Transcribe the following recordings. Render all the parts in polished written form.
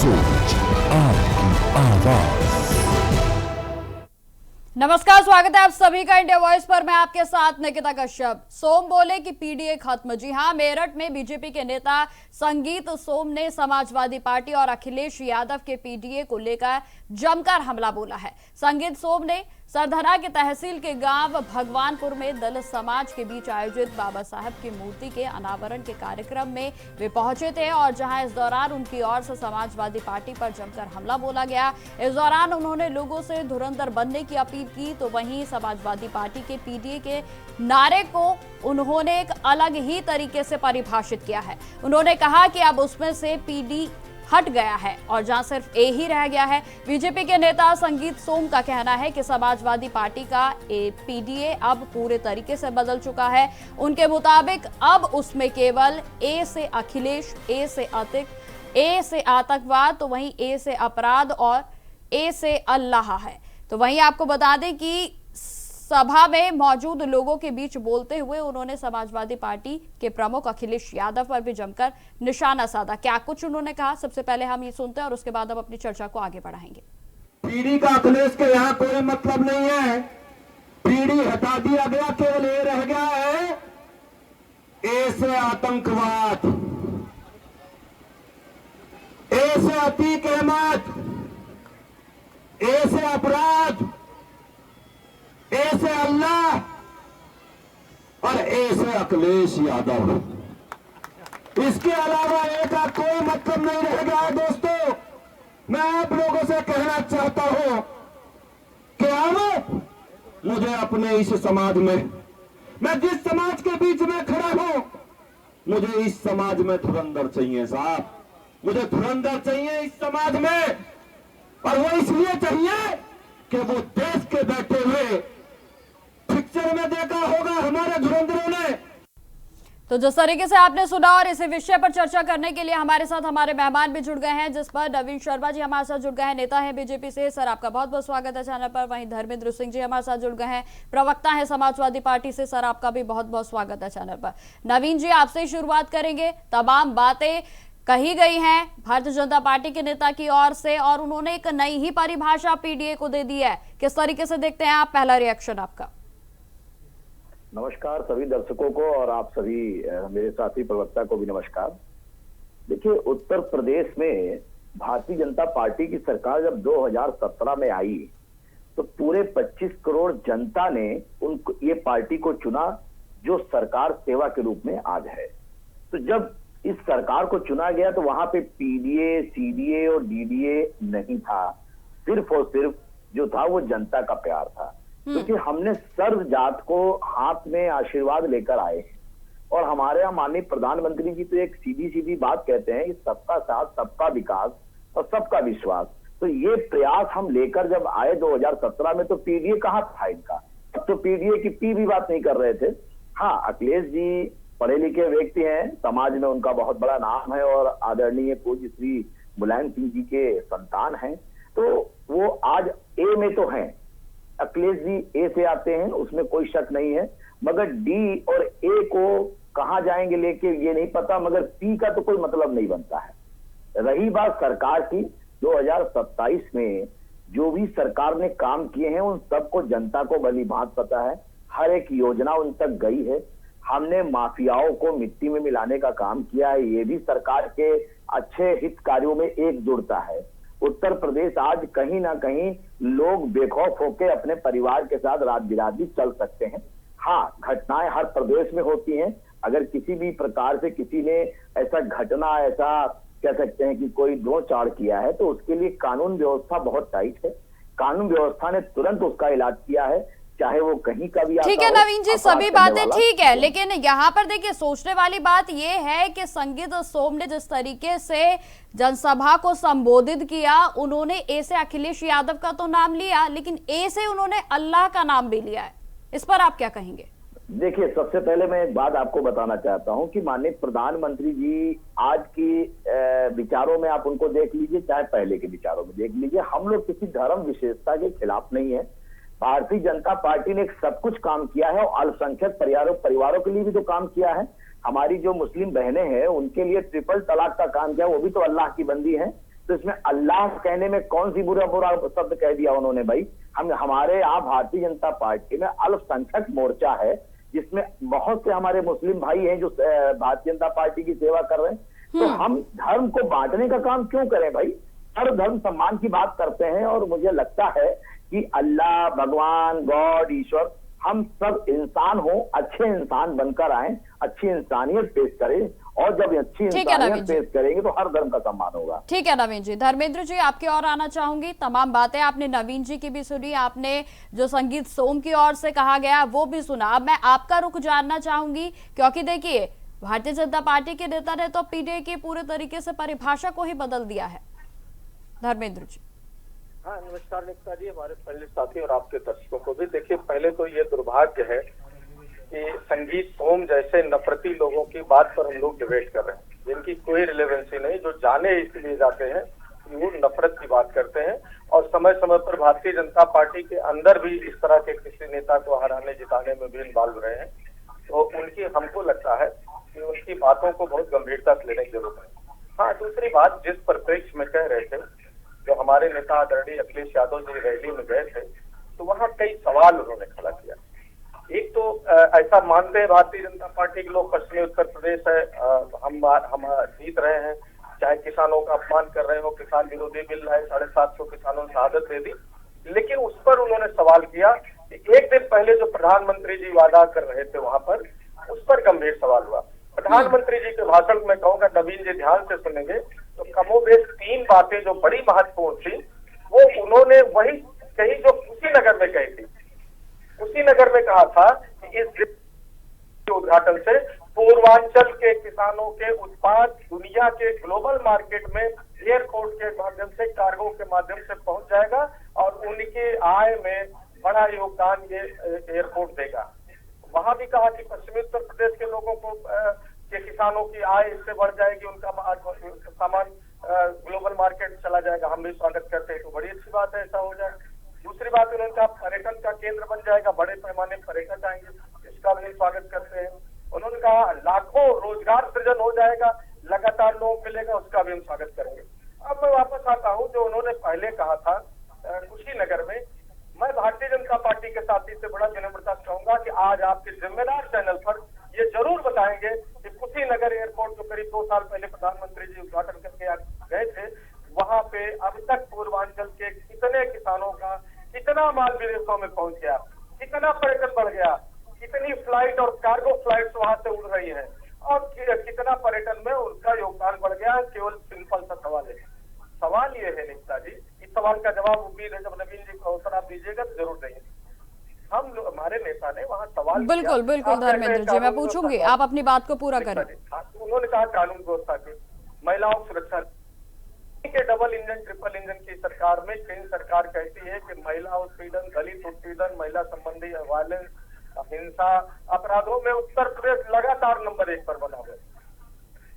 सोच, आपकी आवाज। नमस्कार, स्वागत है आप सभी का इंडिया वॉइस पर। मैं आपके साथ निकिता कश्यप। सोम बोले कि पीडीए खत्म। जी हां, मेरठ में बीजेपी के नेता संगीत सोम ने समाजवादी पार्टी और अखिलेश यादव के पीडीए को लेकर जमकर हमला बोला है। संगीत सोम ने सरधना के तहसील के गांव भगवानपुर में दलित समाज के बीच आयोजित बाबा साहब की मूर्ति के अनावरण के कार्यक्रम में वे पहुंचे थे और जहां इस दौरान उनकी ओर से समाजवादी पार्टी पर जमकर हमला बोला गया। इस दौरान उन्होंने लोगों से धुरंधर बनने की अपील की, तो वहीं समाजवादी पार्टी के पीडीए के नारे को उन्होंने एक अलग ही तरीके से परिभाषित किया है। उन्होंने कहा कि अब उसमें से पीडी हट गया है और जहां सिर्फ ए ही रह गया है। बीजेपी के नेता संगीत सोम का कहना है कि समाजवादी पार्टी का पीडीए अब पूरे तरीके से बदल चुका है। उनके मुताबिक अब उसमें केवल ए से अखिलेश, ए से अतिक, ए से आतंकवाद, तो वहीं ए से अपराध और ए से अल्लाह है। तो वहीं आपको बता दें कि सभा में मौजूद लोगों के बीच बोलते हुए उन्होंने समाजवादी पार्टी के प्रमुख अखिलेश यादव पर भी जमकर निशाना साधा। क्या कुछ उन्होंने कहा, सबसे पहले हम ये सुनते हैं और उसके बाद हम अपनी चर्चा को आगे बढ़ाएंगे। पीढ़ी का अखिलेश के यहाँ कोई मतलब नहीं है। पीढ़ी हटा दिया गया, केवल ये रह गया है ए से आतंकवाद, ए से अतीक अहमद, ए से अपराध, ए से अल्लाह और ए से अखिलेश यादव। इसके अलावा ए का कोई मतलब नहीं रह गया है। दोस्तों, मैं आप लोगों से कहना चाहता हूं कि अब मुझे अपने इस समाज में, मैं जिस समाज के बीच में खड़ा हूं, मुझे इस समाज में धुरंधर चाहिए साहब। मुझे धुरंधर चाहिए इस समाज में, और वो इसलिए चाहिए कि वो देश के बैठे हुए पिक्चर में देखा होगा हमारे धुरंधरों ने। तो जिस तरीके से आपने सुना, और इसी विषय पर चर्चा करने के लिए हमारे साथ हमारे मेहमान भी जुड़ गए हैं, जिस पर नवीन शर्मा जी हमारे साथ जुड़ गए हैं, नेता हैं बीजेपी से। सर, आपका बहुत बहुत स्वागत है चैनल पर। वहीं धर्मेंद्र सिंह जी हमारे साथ जुड़ गए हैं, प्रवक्ता हैं समाजवादी पार्टी से। सर, आपका भी बहुत बहुत स्वागत है चैनल पर। नवीन जी, आपसे ही शुरुआत करेंगे। तमाम बातें कही गई हैं भारतीय जनता पार्टी के नेता की ओर से और उन्होंने एक नई ही परिभाषा पीडीए को दे दी है। किस तरीके से देखते हैं आप? पहला रिएक्शन आपका। नमस्कार सभी दर्शकों को और आप सभी मेरे साथी प्रवक्ता को भी नमस्कार। देखिए, उत्तर प्रदेश में भारतीय जनता पार्टी की सरकार जब 2017 में आई तो पूरे 25 करोड़ जनता ने ये पार्टी को चुना, जो सरकार सेवा के रूप में आज है। तो जब इस सरकार को चुना गया तो वहां पे पीडीए, सीडीए और डीडीए नहीं था। सिर्फ और सिर्फ जो था वो जनता का प्यार था, क्योंकि हमने सर्व जात को हाथ में आशीर्वाद लेकर आए हैं। और हमारे यहाँ माननीय प्रधानमंत्री जी तो एक सीधी सीधी बात कहते हैं कि सबका साथ, सबका विकास और सबका विश्वास। तो ये प्रयास हम लेकर जब आए 2017 में, तो पीडीए कहाँ था इनका। अब तो पीडीए की पी भी बात नहीं कर रहे थे। हाँ, अखिलेश जी पढ़े लिखे व्यक्ति हैं, समाज में उनका बहुत बड़ा नाम है और आदरणीय पूज्य श्री मुलायम सिंह जी के संतान हैं, तो वो आज ए में तो हैं। अखिलेश जी ए से आते हैं, उसमें कोई शक नहीं है, मगर डी और ए को कहां जाएंगे लेके ये नहीं पता, मगर पी का तो कोई मतलब नहीं बनता है। रही बात सरकार की, 2027 में जो भी सरकार ने काम किए हैं उन सबको जनता को भली भांत पता है। हर एक योजना उन तक गई है। हमने माफियाओं को मिट्टी में मिलाने का काम किया है, ये भी सरकार के अच्छे हित कार्यों में एकजुटता है। उत्तर प्रदेश आज कहीं ना कहीं लोग बेखौफ होकर अपने परिवार के साथ रात बिराती चल सकते हैं। हाँ, घटनाएं हर प्रदेश में होती हैं। अगर किसी भी प्रकार से किसी ने ऐसा घटना, ऐसा कह सकते हैं कि कोई ढोंचाड़ किया है, तो उसके लिए कानून व्यवस्था बहुत टाइट है। कानून व्यवस्था ने तुरंत उसका इलाज किया है, चाहे वो कहीं का भी। ठीक है नवीन जी, सभी बातें ठीक है, लेकिन यहाँ पर देखिए सोचने वाली बात ये है कि संगीत सोम ने जिस तरीके से जनसभा को संबोधित किया, उन्होंने ए से अखिलेश यादव का तो नाम लिया, लेकिन ए से उन्होंने अल्लाह का नाम भी लिया है। इस पर आप क्या कहेंगे? देखिए, सबसे पहले मैं एक बात आपको बताना चाहता हूं कि माननीय प्रधानमंत्री जी आज की विचारों में आप उनको देख लीजिए, चाहे पहले के विचारों में देख लीजिए, हम लोग किसी धर्म विशेषता के खिलाफ नहीं है। भारतीय जनता पार्टी ने सब कुछ काम किया है और अल्पसंख्यक परिवारों के लिए भी तो काम किया है। हमारी जो मुस्लिम बहनें हैं उनके लिए ट्रिपल तलाक का काम किया, वो भी तो अल्लाह की बंदी है। तो इसमें अल्लाह कहने में कौन सी बुरा बुरा शब्द कह दिया उन्होंने भाई। हमारे यहाँ भारतीय जनता पार्टी में अल्पसंख्यक मोर्चा है, जिसमें बहुत से हमारे मुस्लिम भाई हैं जो भारतीय जनता पार्टी की सेवा कर रहे हैं। तो हम धर्म को बांटने का काम क्यों करें भाई? हर धर्म सम्मान की बात करते हैं, और मुझे लगता है कि अल्लाह, भगवान, गॉड, ईश्वर, हम सब इंसान हो, अच्छे इंसान बनकर आए, अच्छी इंसानियत पेश करें, और जब अच्छी इंसानियत पेश करेंगे तो हर धर्म का सम्मान होगा। ठीक है नवीन जी। धर्मेंद्र जी, आपकी ओर आना चाहूंगी। तमाम बातें आपने नवीन जी की भी सुनी, आपने जो संगीत सोम की ओर से कहा गया वो भी सुना। अब मैं आपका रुख जानना चाहूंगी, क्योंकि देखिए भारतीय जनता पार्टी के नेता ने तो पीडीए की पूरे तरीके से परिभाषा को ही बदल दिया है। धर्मेंद्र जी। हाँ, नमस्कार निकिता जी, हमारे पहले साथी और आपके दर्शकों को भी। देखिए, पहले तो ये दुर्भाग्य है कि संगीत सोम जैसे नफरती लोगों की बात पर हम लोग डिबेट कर रहे हैं, जिनकी कोई रिलेवेंसी नहीं, जो जाने इसलिए जाते हैं कि वो नफरत की बात करते हैं, और समय समय पर भारतीय जनता पार्टी के अंदर भी इस तरह के किसी नेता को हराने जिताने में भी इन्वॉल्व रहे हैं। तो उनकी, हमको लगता है कि उनकी बातों को बहुत गंभीरता से लेने की जरूरत है। हाँ, दूसरी बात, जिस परिप्रेक्ष्य में कह रहे थे, जो हमारे नेता आदरणीय अखिलेश यादव जी रैली में गए थे, तो वहाँ कई सवाल उन्होंने खड़ा किया। एक तो ऐसा मानते हैं भारतीय जनता पार्टी के लोग, पश्चिमी उत्तर प्रदेश है, हम जीत रहे हैं, चाहे किसानों का अपमान कर रहे हो, किसान विरोधी बिल है, 750 किसानों ने शहादत दे दी। लेकिन उस पर उन्होंने सवाल किया कि एक दिन पहले जो प्रधानमंत्री जी वादा कर रहे थे वहां पर, उस पर गंभीर सवाल हुआ। प्रधानमंत्री जी के भाषण में कहूंगा, नवीन जी ध्यान से सुनेंगे, तो कमोबेश 3 बातें जो बड़ी महत्वपूर्ण थी वो उन्होंने वही कही जो कुशीनगर में कही थी। कुशीनगर में कहा था कि इस उद्घाटन से पूर्वांचल के किसानों के उत्पाद दुनिया के ग्लोबल मार्केट में एयरपोर्ट के माध्यम से, कार्गो के माध्यम से पहुंच जाएगा, और उनके आय में बड़ा योगदान ये एयरपोर्ट देगा। वहां भी कहा कि पश्चिमी उत्तर प्रदेश के लोगों को के किसानों की आय इससे बढ़ जाएगी, उनका सामान ग्लोबल मार्केट चला जाएगा। हम भी स्वागत करते हैं, तो बड़ी अच्छी बात है, ऐसा हो जाए। दूसरी बात, उन्होंने कहा पर्यटन का केंद्र बन जाएगा, बड़े पैमाने पर पर्यटक आएंगे, इसका भी स्वागत करते हैं। उन्होंने कहा लाखों रोजगार सृजन हो जाएगा, लगातार लोगों को मिलेगा, उसका भी हम स्वागत करेंगे। अब मैं वापस आता हूँ जो उन्होंने पहले कहा था कुशीनगर में। मैं भारतीय जनता पार्टी के साथी से बड़ा विनम्रता से कहूंगा कि आज आपके जिम्मेदार चैनल पर ये जरूर बताएंगे कि कुशीनगर एयरपोर्ट जो करीब 2 साल पहले प्रधानमंत्री जी उद्घाटन करके गए थे, वहां पे अब तक पूर्वांचल के कितने किसानों का कितना माल विदेशों में पहुंच गया, कितना पर्यटन बढ़ गया, कितनी फ्लाइट और कार्गो फ्लाइट वहां से उड़ रही है, और कितना पर्यटन में उनका योगदान बढ़ गया। केवल सिंपल सा सवाल है। सवाल ये है निकिता जी, इस सवाल का जवाब उम्मीद है जब नवीन जी को अवसर आप दीजिएगा तो जरूर देंगे। हम लोग, हमारे नेता ने वहाँ सवाल बिल्कुल बिल्कुल धर्मेंद्र जी, मैं पूछूंगी, आप अपनी बात को पूरा करें। उन्होंने कहा कानून व्यवस्था के, महिलाओं की सुरक्षा के, डबल इंजन ट्रिपल इंजन की सरकार में केंद्र सरकार कहती है कि महिला उत्पीड़न, दलित उत्पीड़न, महिला संबंधी वायलेंस, हिंसा अपराधों में उत्तर प्रदेश लगातार नंबर 1 पर बना हुआ है।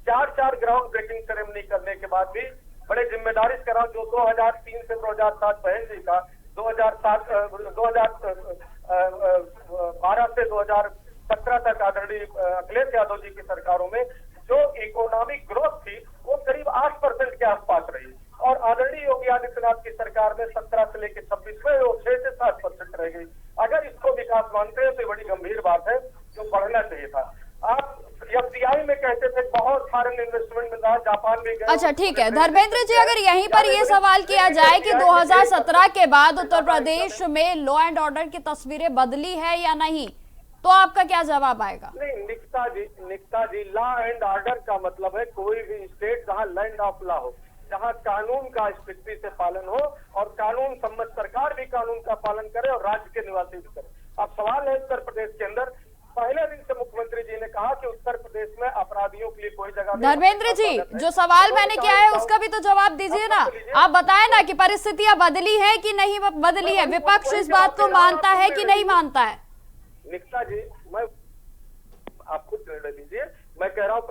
4 ग्राउंड ब्रेकिंग सेरेमनी करने के बाद भी बड़े जिम्मेदारी से करा, जो 2003 से 2007 बहन जी का, 2012 से 2017 तक आदरणीय अखिलेश यादव जी की सरकारों में जो इकोनॉमिक ग्रोथ थी वो करीब 8% के आसपास रही, और आदरणीय योगी आदित्यनाथ की सरकार में 17 से लेकर 26 में वो 6 से 7% रह गई। अगर इसको विकास मानते हैं तो ये बड़ी गंभीर बात है, जो बढ़ना चाहिए था। आप एफडीआई में कहते थे बहुत फॉरेन इन्वेस्टमेंट में था, जापान में गए। अच्छा ठीक है धर्मेंद्र जी, अगर यहीं पर ये सवाल किया जाए कि 2017 के बाद उत्तर प्रदेश में लॉ एंड ऑर्डर की तस्वीरें बदली है या नहीं, तो आपका क्या जवाब आएगा? नहीं निकिता जी, लॉ एंड ऑर्डर का मतलब है कोई भी स्टेट जहाँ लैंड ऑफ लॉ हो, जहाँ कानून का स्थिति से पालन हो, और कानून सम्मत सरकार भी कानून का पालन करे और राज्य के निवासी भी करे। अब सवाल है उत्तर प्रदेश के अंदर, पहले दिन से मुख्यमंत्री जी ने कहा कि उत्तर प्रदेश में अपराधियों के लिए कोई जगह नहीं। धर्मेंद्र जी, जो सवाल मैंने किया है उसका भी तो जवाब दीजिए ना। आप बताएं ना कि परिस्थितियां बदली है कि नहीं बदली है, विपक्ष इस बात को मानता है कि नहीं मानता है? निकिता जी, आप खुद निर्णय लीजिए। मैं कह रहा हूँ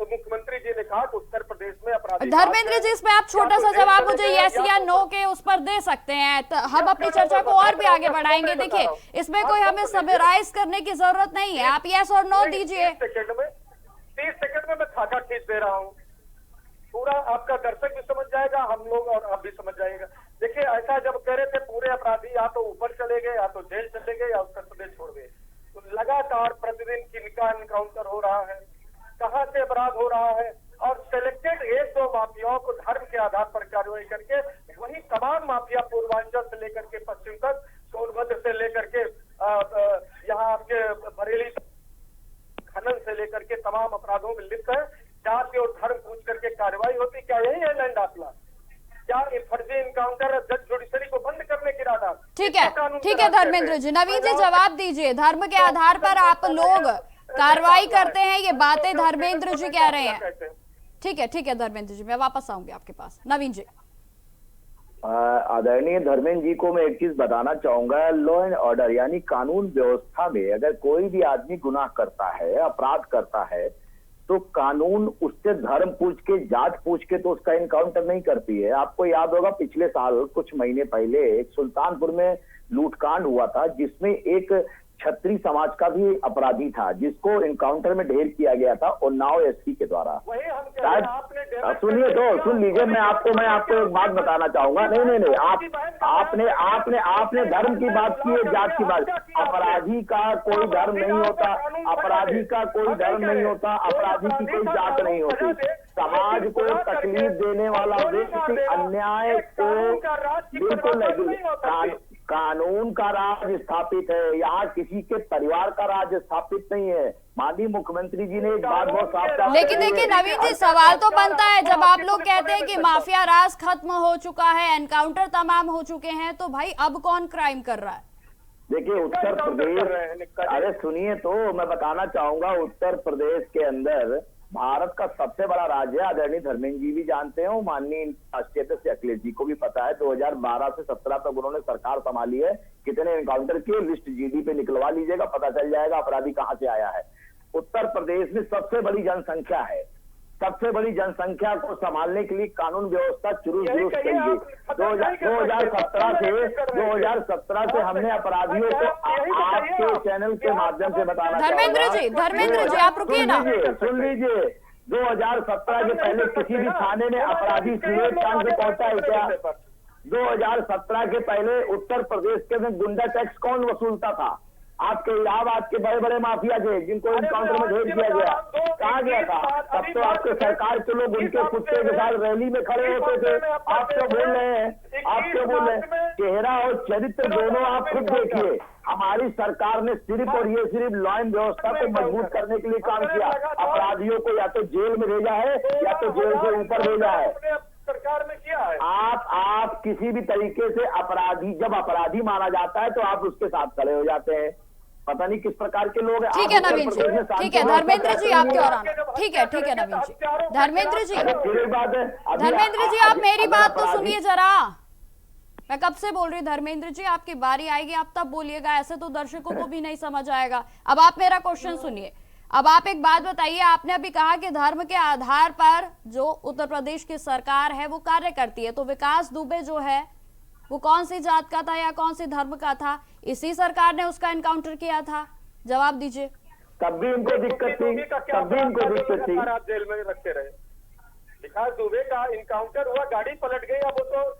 मुख्यमंत्री जी ने कहा कि उत्तर प्रदेश में अपराधी। धर्मेंद्र जी, इसमें आप छोटा सा जवाब मुझे यस या नो के उस पर दे सकते हैं, तो हम अपनी चर्चा को और भी आगे बढ़ाएंगे। देखिए, इसमें कोई हमें समराइज करने की जरूरत नहीं है, आप यस और नो दीजिए। 30 सेकंड में मैं खाका खींच दे रहा हूँ। पूरा आपका दर्शक भी समझ जाएगा, हम लोग और आप भी समझ जाएगा। देखिए ऐसा जब कह रहे थे पूरे अपराधी या तो ऊपर चले गए, या तो जेल चले गए, या उत्तर प्रदेश छोड़ गए, तो लगातार प्रतिदिन किनका एनकाउंटर हो रहा है, कहां से अपराध हो रहा है, और सिलेक्टेड एक दो माफियाओं को धर्म के आधार पर कार्रवाई करके वही तमाम माफिया पूर्वांचल से लेकर के पश्चिम तक, सोनभद्र से लेकर के यहाँ आपके बरेली खनन से लेकर के तमाम अपराधों में लिप्त है। जाति और धर्म पूछ करके कार्रवाई होती, क्या यही है लैंड दाखिला? क्या फर्जी इनकाउंटर जज जुडिशरी को बंद करने की इरादा? ठीक है धर्मेंद्र जी। नवीन जी जवाब दीजिए, धर्म के आधार पर आप लोग कार्रवाई करते हैं, ये बातें धर्मेंद्र जी कह रहे हैं। ठीक है धर्मेंद्र जी, मैं वापस आऊंगी आपके पास। नवीन जी। आदरणीय धर्मेंद्र जी को मैं एक चीज बताना चाहूंगा, लॉ एंड ऑर्डर यानी कानून व्यवस्था में अगर कोई भी आदमी गुनाह करता है, अपराध करता है, तो कानून उससे धर्म पूछ के, जात पूछ के तो उसका इनकाउंटर नहीं करती है। आपको याद होगा पिछले साल कुछ महीने पहले एक सुल्तानपुर में लूटकांड हुआ था, जिसमें एक छत्री समाज का भी अपराधी था, जिसको इनकाउंटर में ढेर किया गया था उन्नाव एसपी के द्वारा। सुनिए तो, सुन लीजिए, मैं आपको एक बात बताना चाहूंगा। नहीं, आपने धर्म की बात की है, जात की बात। अपराधी का कोई धर्म नहीं होता, अपराधी का कोई धर्म नहीं होता, अपराधी की कोई जात नहीं होती। समाज को तकलीफ देने वाला व्यक्ति अन्याय को बिल्कुल नहीं, कानून का राज स्थापित है, यहाँ किसी के परिवार का राज स्थापित नहीं है। माननीय मुख्यमंत्री जी ने एक बात बहुत साफ, लेकिन देखिए नवीन जी, सवाल तो बनता है जब आप लोग कहते हैं कि माफिया राज खत्म हो चुका है, एनकाउंटर तमाम हो चुके हैं, तो भाई अब कौन क्राइम कर रहा है? देखिए उत्तर प्रदेश, अरे सुनिए तो, मैं बताना चाहूंगा, उत्तर प्रदेश के अंदर भारत का सबसे बड़ा राज्य है। आदरणीय धर्मेंद्र जी भी जानते हो, माननीय राष्ट्रीय अध्यक्ष अखिलेश जी को भी पता है। 2012 से 17 तक उन्होंने सरकार संभाली है। कितने एनकाउंटर किए, लिस्ट जीडी पे निकलवा लीजिएगा, पता चल जाएगा अपराधी कहां से आया है। उत्तर प्रदेश में सबसे बड़ी जनसंख्या है, सबसे बड़ी जनसंख्या को संभालने के लिए कानून व्यवस्था चुरुस्त चाहिए। 2017 से हमने अपराधियों को आपके चैनल के माध्यम से बताना। धर्मेंद्र जी आप रुकिए ना, सुन लीजिए। 2017 के पहले किसी भी थाने में अपराधी सीधे काम से पहुंचा है क्या? 2017 के पहले उत्तर प्रदेश के में गुंडा टैक्स कौन वसूलता था? आपके इलाहाबाद के बड़े बड़े माफिया थे, जिनको इनकाउंटर में ढेर किया गया, कहाँ गया था? तब तो आपके सरकार के लोग उनके कुत्ते के साथ रैली में खड़े होते थे। आप क्या बोल रहे हैं? चेहरा और चरित्र दोनों आप खुद देखिए। हमारी सरकार ने सिर्फ लॉ एंड व्यवस्था को मजबूत करने के लिए काम किया। अपराधियों को या तो जेल में भेजा है, या तो जेल से ऊपर भेजा है। सरकार में किया है। आप किसी भी तरीके से अपराधी, जब अपराधी माना जाता है तो आप उसके साथ खड़े हो जाते हैं। पता नहीं किस प्रकार के लोग हैं। ठीक है नवीन जी, ठीक है धर्मेंद्र जी, आपके और ठीक है नवीन जी। धर्मेंद्र जी आप मेरी बात तो सुनिए जरा, मैं कब से बोल रही हूँ। धर्मेंद्र जी आपकी बारी आएगी, आप तब बोलिएगा, ऐसे तो दर्शकों को भी नहीं समझ आएगा। अब आप मेरा क्वेश्चन सुनिए। अब आप एक बात बताइए, आपने अभी कहा कि धर्म के आधार पर जो उत्तर प्रदेश की सरकार है वो कार्य करती है, तो विकास दुबे जो है वो कौन सी जात का था या कौन सी धर्म का था? इसी सरकार ने उसका एनकाउंटर किया था, जवाब दीजिए। तब भी इनको दिक्कत थी, तब भी इनको दिक्कत थी। आप जेल में रखे रहे। विकास दुबे का इनकाउंटर हुआ, गाड़ी पलट गई, अब वो तो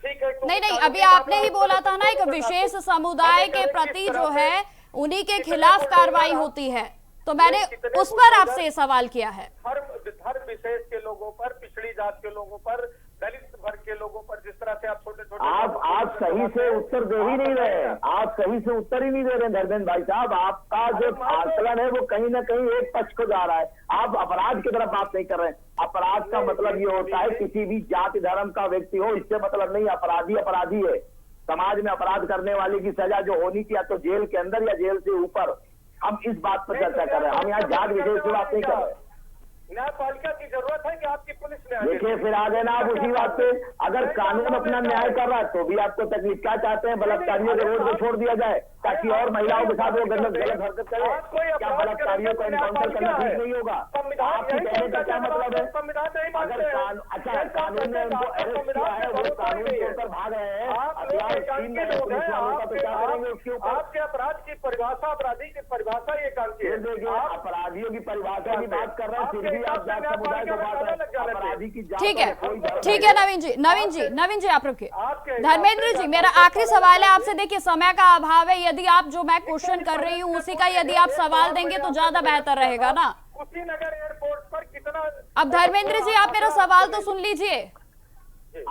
ठीक है। नहीं, अभी आपने ही बोला था ना, एक विशेष समुदाय के प्रति जो है उन्हीं के खिलाफ कार्रवाई होती है, तो मैंने उस पर आपसे सवाल किया है। धर्म विशेष के लोगों पर, पिछड़ी जात के लोगों पर, दलित वर्ग के लोगों पर, जिस तरह से आप छोटे-छोटे आप सही से उत्तर दे ही नहीं रहे, आप सही से उत्तर ही नहीं दे रहे धर्मेंद्र भाई साहब। आपका जो आकलन है वो कहीं ना कहीं एक पक्ष को जा रहा है। आप अपराध की तरफ बात नहीं कर रहे हैं। अपराध का मतलब ये होता है किसी भी जाति धर्म का व्यक्ति हो, इससे मतलब नहीं। अपराधी अपराधी है। समाज में अपराध करने वाले की सजा जो होनी थी, या तो जेल के अंदर या जेल से ऊपर। हम इस बात पर चर्चा कर रहे हैं, हम यहाँ जात विशेष की बात नहीं कर रहे। न्यायपालिका की जरूरत है कि आपकी पुलिस न्याय। देखिए फिर आ गए ना आप उसी बात पे। अगर कानून अपना न्याय कर रहा है तो भी आपको तकलीफ क्या चाहते हैं? बलात्कारियों को रोड पे छोड़ दिया जाए। ताकि और महिलाओं के साथ वो गलत हरकत करे? क्या बलात्कारियों को एनकाउंटर करना ठीक नहीं होगा? आपके कहने का क्या मतलब है? अगर अच्छा कानून ने उनको अरेस्ट किया है, वो कानून छोड़कर भाग रहे हैं, तो क्या करेंगे उसके ऊपर? आपके अपराध की परिभाषा, अपराधी की परिभाषा ये कानून है। देखिए अपराधियों की परिभाषा की बात कर रहे हैं, फिर भी आप जाट समुदाय को बात है अपराधी की जात। ठीक है नवीन जी आप रुकिए। धर्मेंद्र जी मेरा आखिरी सवाल है आपसे, देखिए समय का अभाव है, यदि आप जो मैं क्वेश्चन कर रही हूँ उसी का यदि आप सवाल देंगे तो ज्यादा बेहतर रहेगा ना। कुशीनगर एयरपोर्ट पर कितना? अब धर्मेंद्र जी आप मेरा सवाल तो सुन लीजिए।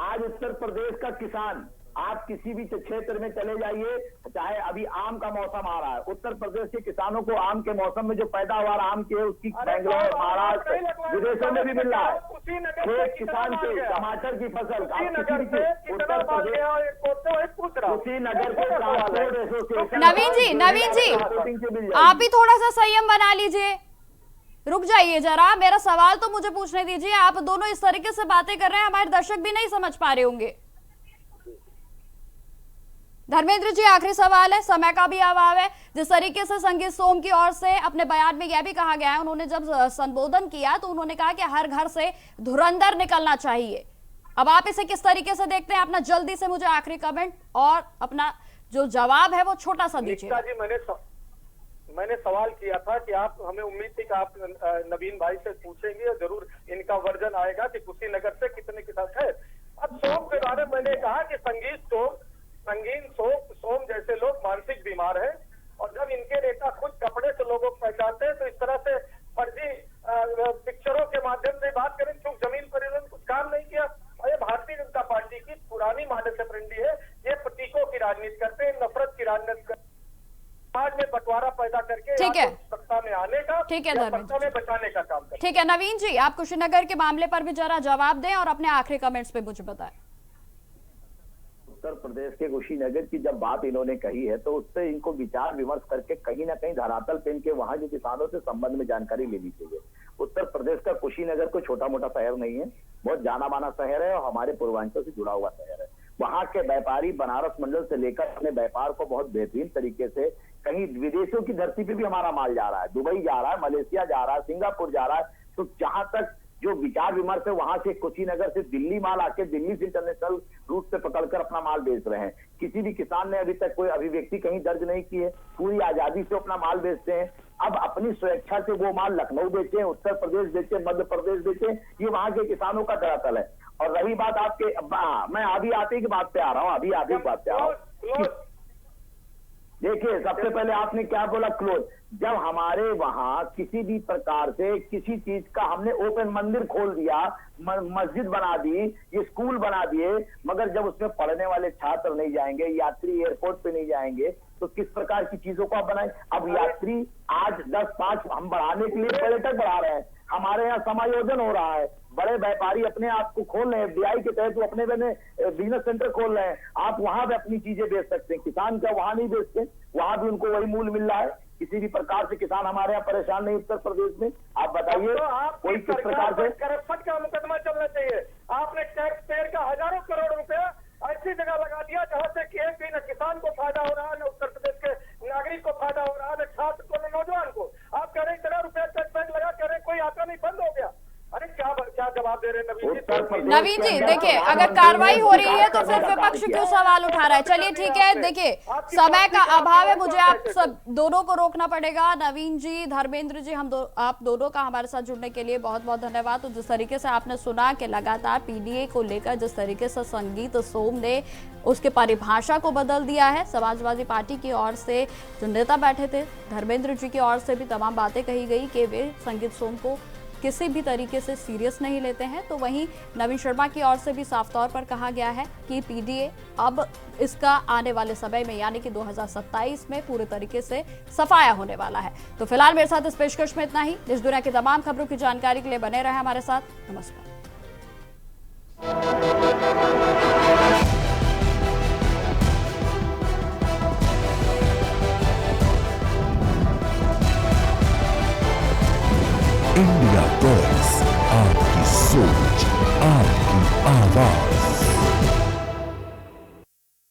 आज उत्तर प्रदेश का किसान, आप किसी भी क्षेत्र में चले जाइए, चाहे अभी आम का मौसम आ रहा है, उत्तर प्रदेश के किसानों को आम के मौसम में जो पैदावार आम की है उसकी बेंगलोर, महाराष्ट्र, विदेशों में भी मिल रहा है। खेत किसान के टमाटर की फसल उत्तर प्रदेश कुशीनगर के ट्रांसपोर्ट एसोसिएशन। नवीन जी आप भी थोड़ा सा संयम बना लीजिए, रुक जाइए जरा, मेरा सवाल तो मुझे पूछने दीजिए। आप दोनों इस तरीके से बातें कर रहे हैं, हमारे दर्शक भी नहीं समझ पा रहे होंगे। धर्मेंद्र जी आखिरी सवाल है, समय का भी अभाव है। जिस तरीके से संगीत सोम की ओर से अपने बयान में यह भी कहा गया है, उन्होंने जब संबोधन किया तो उन्होंने कहा कि हर घर से धुरंधर निकलना चाहिए। अब आप इसे किस तरीके से देखते हैं? अपना जल्दी से मुझे आखिरी कमेंट और अपना जो जवाब है वो छोटा सा दीजिए। जी मैंने सवाल किया था कि आप, हमें उम्मीद थी कि आप नवीन भाई से पूछेंगे और जरूर इनका वर्जन आएगा कि कुशीनगर से कितने किसान है। अब सोम के बारे में मैंने कहा कि संगीन सोम जैसे लोग मानसिक बीमार हैं, और जब इनके नेता खुद कपड़े से लोगों को पहचानते हैं तो इस तरह से फर्जी पिक्चरों के माध्यम से बात करें, क्योंकि जमीन पर इन्होंने कुछ काम नहीं किया। और ये भारतीय जनता पार्टी की पुरानी मानसिक प्रवृत्ति है, ये प्रतीकों की राजनीति करते हैं, नफरत की राजनीति करते हैं, समाज में बंटवारा पैदा करके सत्ता में आने का, सत्ता में बचाने का काम करते हैं। ठीक है नवीन जी, आप कुशीनगर के मामले पर भी जरा जवाब दें और अपने आखिरी कमेंट्स पे मुझे बताएं। उत्तर प्रदेश के कुशीनगर की जब बात इन्होंने कही है तो उससे इनको विचार विमर्श करके कहीं ना कहीं धरातल पे इनके वहां के किसानों से संबंध में जानकारी लेनी चाहिए। उत्तर प्रदेश का कुशीनगर कोई छोटा मोटा शहर नहीं है, बहुत जाना माना शहर है और हमारे पूर्वांचल से जुड़ा हुआ शहर है। वहां के व्यापारी बनारस मंडल से लेकर अपने व्यापार को बहुत बेहतरीन तरीके से, कहीं विदेशों की धरती पे भी हमारा माल जा रहा है, दुबई जा रहा है, मलेशिया जा रहा है, सिंगापुर जा रहा है। तो जहां तक जो विचार विमर्श है, वहां से कुशीनगर से दिल्ली माल आके दिल्ली से इंटरनेशनल रूट से पकड़कर अपना माल बेच रहे हैं। किसी भी किसान ने अभी तक कोई अभिव्यक्ति कहीं दर्ज नहीं की है, पूरी आजादी से अपना माल बेचते हैं। अब अपनी स्वेच्छा से वो माल लखनऊ बेचे, उत्तर प्रदेश बेचे, मध्य प्रदेश बेचे, ये वहां के किसानों का धरातल है। और रही बात आपके, मैं अभी आते की बात पे आ रहा हूँ, देखिए सबसे पहले आपने क्या बोला, क्लोज। जब हमारे वहां किसी भी प्रकार से किसी चीज का हमने ओपन मंदिर खोल दिया, मस्जिद बना दी, ये स्कूल बना दिए, मगर जब उसमें पढ़ने वाले छात्र नहीं जाएंगे, यात्री एयरपोर्ट पे नहीं जाएंगे, तो किस प्रकार की चीजों को आप बनाएं? अब यात्री आज 10-5 हम बढ़ाने के लिए पर्यटक बढ़ा रहे हैं, हमारे यहाँ समायोजन हो रहा है, बड़े व्यापारी अपने आप को खोल रहे हैं, FDI के तहत वो अपने बिजनेस सेंटर खोल रहे हैं, आप वहां पे अपनी चीजें बेच सकते हैं। किसान क्या वहां नहीं बेचते? वहां भी उनको वही मूल्य मिल रहा है। किसी भी प्रकार से किसान हमारे यहाँ परेशान नहीं उत्तर प्रदेश में। आप बताइए कोई किस प्रकार से करप्शन का मुकदमा चलना चाहिए? आपने टैक्स पेयर का हजारों करोड़ रुपया ऐसी जगह लगा दिया जहां से कि एक भी न किसान को फायदा हो रहा है, न उत्तर प्रदेश के नागरिक को फायदा हो रहा है, न छात्र को, न नौजवान को। आप कह रहे इतना रुपया टैक्स पेयर लगा, कह रहे कोई आता नहीं, बंद हो गया। अरे क्या जवाब दे रहे हैं नवीन जी? देखिए अगर कार्रवाई हो रही है तो फिर विपक्ष क्यों सवाल उठा रहा है? चलिए ठीक है, देखिए समय का अभाव है, मुझे आप सब दोनों को रोकना पड़ेगा। नवीन जी, धर्मेंद्र जी, आप दोनों का हमारे साथ जुड़ने के लिए बहुत बहुत धन्यवाद। तो जिस तरीके से आपने सुना कि लगातार पीडीए को लेकर जिस तरीके से संगीत सोम ने उसके परिभाषा को बदल दिया है, समाजवादी पार्टी की ओर से जो नेता बैठे थे, धर्मेंद्र जी की ओर से भी तमाम बातें कही गई कि वे संगीत सोम को किसी भी तरीके से सीरियस नहीं लेते हैं। तो वहीं नवीन शर्मा की ओर से भी साफ तौर पर कहा गया है कि पीडीए अब इसका आने वाले समय में यानी कि 2027 में पूरे तरीके से सफाया होने वाला है। तो फिलहाल मेरे साथ इस पेशकश में इतना ही। देश दुनिया की तमाम खबरों की जानकारी के लिए बने रहे हमारे साथ। नमस्कार। इंडिया वॉइस, आपकी सोच, आपकी आवाज।